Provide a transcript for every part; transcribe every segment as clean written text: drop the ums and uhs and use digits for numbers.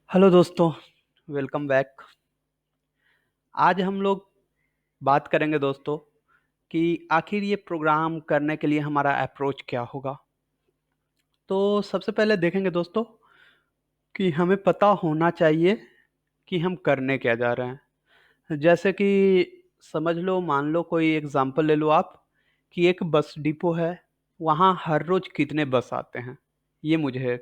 Hello दोस्तों, welcome back. आज हम लोग बात करेंगे दोस्तों कि आखिर ये प्रोग्राम करने के लिए हमारा अप्रोच क्या होगा। तो सबसे पहले देखेंगे दोस्तों कि हमें पता होना चाहिए कि हम करने क्या जा रहे हैं। जैसे कि समझ लो, मान लो, कोई एग्जांपल ले लो आप कि एक बस डिपो है। वहाँ हर रोज कितने बस आते हैं, ये मुझे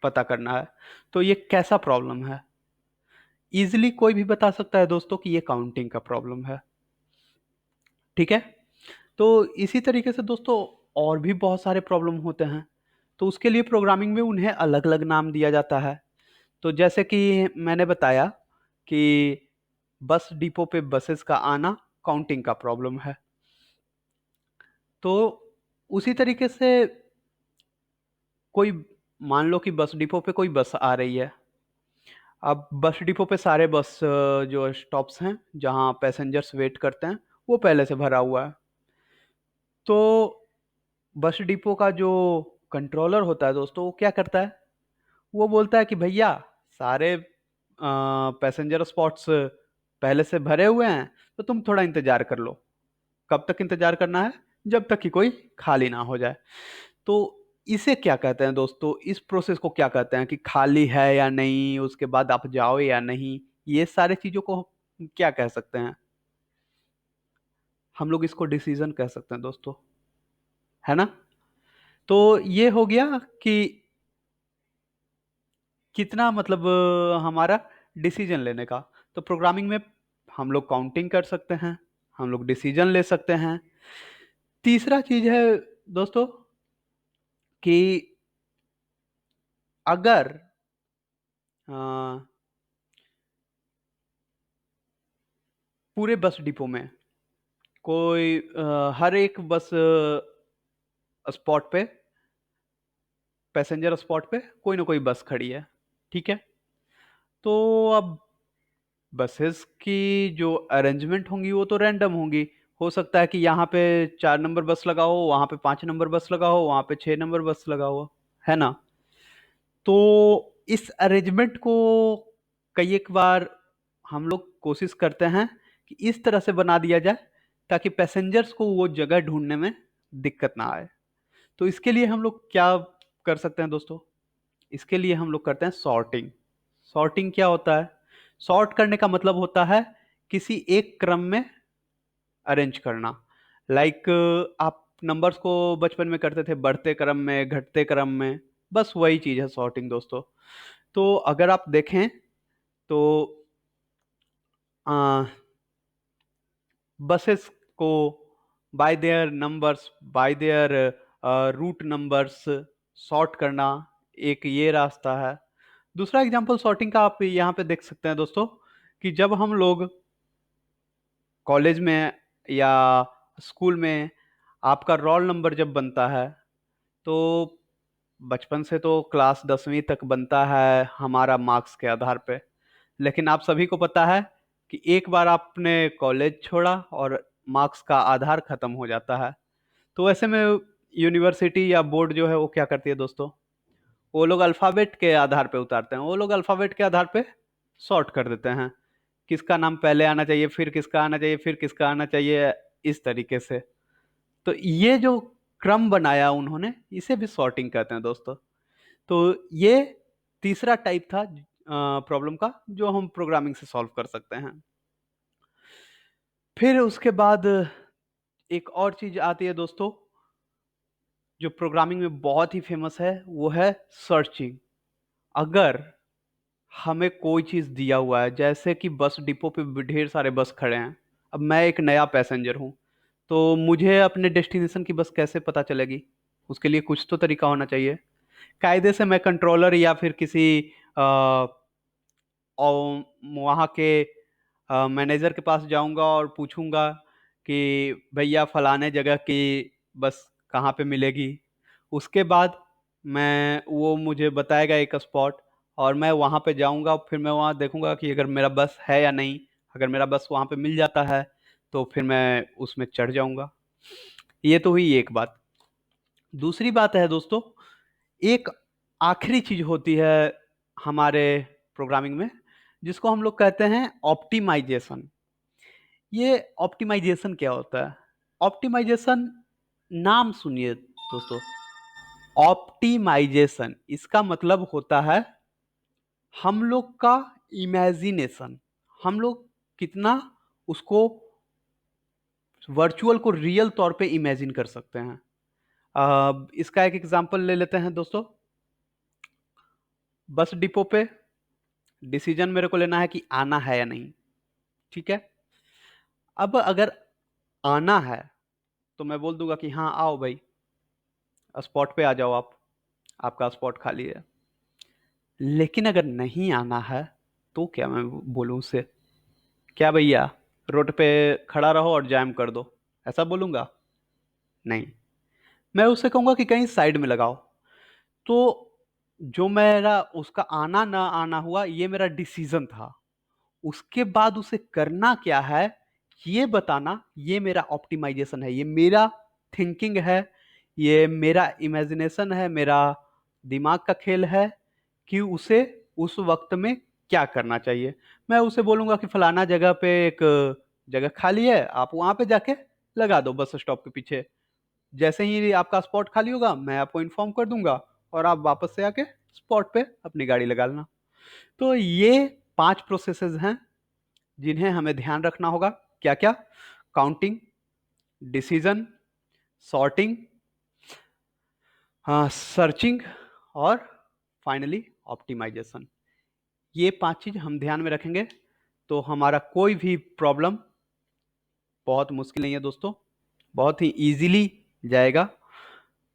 पता करना है। तो ये कैसा प्रॉब्लम है? इजीली कोई भी बता सकता है दोस्तों कि ये काउंटिंग का प्रॉब्लम है। ठीक है। तो इसी तरीके से दोस्तों और भी बहुत सारे प्रॉब्लम होते हैं। तो उसके लिए प्रोग्रामिंग में उन्हें अलग अलग नाम दिया जाता है। तो जैसे कि मैंने बताया कि बस डिपो पे बसेस का आना काउंटिंग का प्रॉब्लम है। तो उसी तरीके से कोई, मान लो कि बस डिपो पे कोई बस आ रही है। अब बस डिपो पे सारे बस जो स्टॉप्स हैं जहाँ पैसेंजर्स वेट करते हैं वो पहले से भरा हुआ है। तो बस डिपो का जो कंट्रोलर होता है दोस्तों, वो क्या करता है? वो बोलता है कि भैया, सारे पैसेंजर स्पॉट्स पहले से भरे हुए हैं, तो तुम थोड़ा इंतजार कर लो। कब तक इंतजार करना है? जब तक कि कोई खाली ना हो जाए। तो इसे क्या कहते हैं दोस्तों? इस प्रोसेस को क्या कहते हैं कि खाली है या नहीं, उसके बाद आप जाओ या नहीं, ये सारे चीजों को क्या कह सकते हैं? हम लोग इसको डिसीजन कह सकते हैं दोस्तों, है ना? तो ये हो गया कि कितना मतलब हमारा डिसीजन लेने का। तो प्रोग्रामिंग में हम लोग काउंटिंग कर सकते हैं, हम लोग डिसीजन ले सकते हैं। तीसरा चीज है दोस्तों कि अगर अ, पूरे बस डिपो में कोई हर एक बस स्पॉट पे, पैसेंजर स्पॉट पे कोई ना कोई बस खड़ी है। ठीक है। तो अब बसेस की जो अरेंजमेंट होंगी वो तो रैंडम होंगी। हो सकता है कि यहाँ पे 4 नंबर बस लगा हो, वहाँ पे 5 नंबर बस लगा हो, वहाँ पे 6 नंबर बस लगा हो, है ना? तो इस अरेंजमेंट को कई एक बार हम लोग कोशिश करते हैं कि इस तरह से बना दिया जाए ताकि पैसेंजर्स को वो जगह ढूंढने में दिक्कत ना आए। तो इसके लिए हम लोग क्या कर सकते हैं दोस्तों? इसके लिए हम लोग करते हैं सॉर्टिंग। सॉर्टिंग क्या होता है? सॉर्ट करने का मतलब होता है किसी एक क्रम में अरेंज करना। लाइक आप नंबर्स को बचपन में करते थे बढ़ते क्रम में, घटते क्रम में। बस वही चीज है सॉर्टिंग दोस्तों। तो अगर आप देखें तो बसेस को by their numbers, by their route numbers sort करना, एक ये रास्ता है। दूसरा एग्जांपल सॉर्टिंग का आप यहाँ पे देख सकते हैं दोस्तों कि जब हम लोग कॉलेज में या स्कूल में आपका रोल नंबर जब बनता है, तो बचपन से तो क्लास 10वीं तक बनता है हमारा मार्क्स के आधार पे। लेकिन आप सभी को पता है कि एक बार आपने कॉलेज छोड़ा और मार्क्स का आधार खत्म हो जाता है। तो ऐसे में यूनिवर्सिटी या बोर्ड जो है वो क्या करती है दोस्तों? वो लोग अल्फ़ाबेट के आधार पे उतारते हैं, वो लोग अल्फ़ाबेट के आधार पे सॉर्ट कर देते हैं। किसका नाम पहले आना चाहिए, फिर किसका आना चाहिए, फिर किसका आना चाहिए, इस तरीके से। तो ये जो क्रम बनाया उन्होंने, इसे भी सॉर्टिंग कहते हैं दोस्तों। तो ये तीसरा टाइप था प्रॉब्लम का जो हम प्रोग्रामिंग से सॉल्व कर सकते हैं। फिर उसके बाद एक और चीज आती है दोस्तों जो प्रोग्रामिंग में बहुत ही फेमस है, वो है सर्चिंग। अगर हमें कोई चीज दिया हुआ है, जैसे कि बस डिपो पे ढेर सारे बस खड़े हैं। अब मैं एक नया पैसेंजर हूँ, तो मुझे अपने डेस्टिनेशन की बस कैसे पता चलेगी? उसके लिए कुछ तो तरीका होना चाहिए। कायदे से मैं कंट्रोलर या फिर किसी आ, और वहाँ के मैनेजर के पास जाऊंगा और पूछूंगा कि भैया फलाने जगह की बस कहाँ पे मिलेगी। उसके बाद मैं, वो मुझे बताएगा एक स्पॉट, और मैं वहाँ पे जाऊंगा। फिर मैं वहाँ देखूंगा कि अगर मेरा बस है या नहीं। अगर मेरा बस वहाँ पे मिल जाता है तो फिर मैं उसमें चढ़ जाऊंगा। ये तो हुई एक बात। दूसरी बात है दोस्तों, एक आखिरी चीज होती है हमारे प्रोग्रामिंग में, जिसको हम लोग कहते हैं ऑप्टिमाइजेशन। ये ऑप्टिमाइजेशन क्या होता है? ऑप्टिमाइजेशन, नाम सुनिए दोस्तों, ऑप्टिमाइजेशन इसका मतलब होता है हम लोग का इमेजिनेशन, हम लोग कितना उसको वर्चुअल को रियल तौर पे इमेजिन कर सकते हैं। इसका एक एग्जांपल ले लेते हैं दोस्तों। बस डिपो पे डिसीजन मेरे को लेना है कि आना है या नहीं, ठीक है। अब अगर आना है तो मैं बोल दूंगा कि हाँ आओ भाई, स्पॉट पे आ जाओ आप, आपका स्पॉट खाली है। लेकिन अगर नहीं आना है तो क्या मैं बोलूं उसे? क्या भैया रोड पे खड़ा रहो और जैम कर दो, ऐसा बोलूंगा? नहीं, मैं उसे कहूंगा कि कहीं साइड में लगाओ। तो जो मेरा उसका आना ना आना हुआ, ये मेरा डिसीजन था। उसके बाद उसे करना क्या है ये बताना, ये मेरा ऑप्टिमाइजेशन है, ये मेरा थिंकिंग है, ये मेरा इमेजिनेशन है, मेरा दिमाग का खेल है कि उसे उस वक्त में क्या करना चाहिए। मैं उसे बोलूंगा कि फलाना जगह पे एक जगह खाली है, आप वहां पे जाके लगा दो बस स्टॉप के पीछे। जैसे ही आपका स्पॉट खाली होगा मैं आपको इन्फॉर्म कर दूंगा और आप वापस से आके स्पॉट पे अपनी गाड़ी लगा लेना। तो ये 5 प्रोसेसेस हैं जिन्हें हमें ध्यान रखना होगा। क्या क्या? काउंटिंग, डिसीजन, सॉर्टिंग, सर्चिंग और फाइनली ऑप्टिमाइजेशन। ये 5 चीज हम ध्यान में रखेंगे तो हमारा कोई भी प्रॉब्लम बहुत मुश्किल नहीं है दोस्तों, बहुत ही इजीली जाएगा।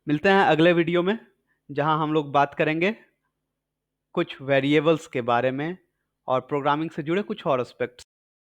मिलते हैं अगले वीडियो में जहां हम लोग बात करेंगे कुछ वेरिएबल्स के बारे में और प्रोग्रामिंग से जुड़े कुछ और एस्पेक्ट्स।